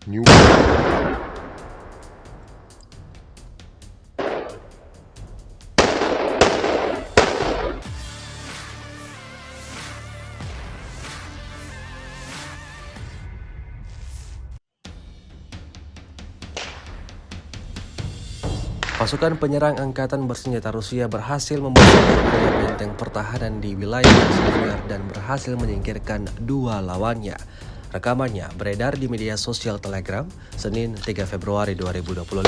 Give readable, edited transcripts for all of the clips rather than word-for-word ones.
New. Pasukan penyerang Angkatan Bersenjata Rusia berhasil membersihkan area benteng pertahanan di wilayah Chasov Yar dan berhasil menyingkirkan 2 lawannya. Rekamannya beredar di media sosial Telegram Senin 3 Februari 2025.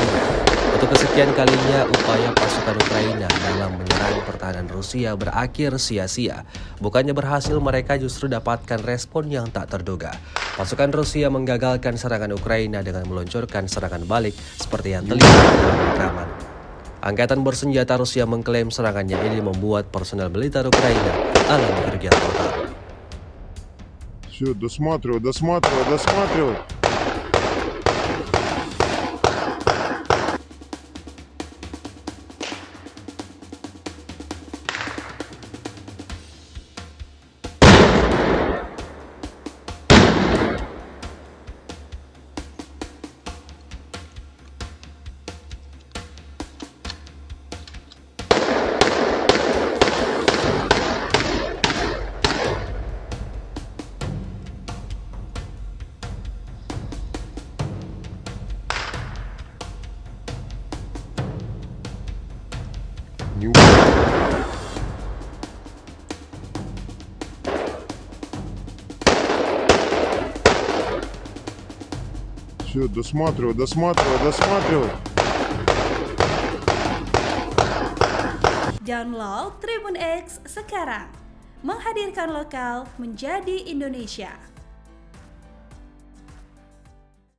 Untuk kesekian kalinya, upaya pasukan Ukraina dalam menyerang pertahanan Rusia berakhir sia-sia. Bukannya berhasil, mereka justru dapatkan respon yang tak terduga. Pasukan Rusia menggagalkan serangan Ukraina dengan meluncurkan serangan balik seperti yang terlihat dalam rekaman. Angkatan Bersenjata Rusia mengklaim serangannya ini membuat personel militer Ukraina alami kerugian total. Все, досматривай. New. Все, досматривай. Download Tribun X sekarang, menghadirkan lokal menjadi Indonesia.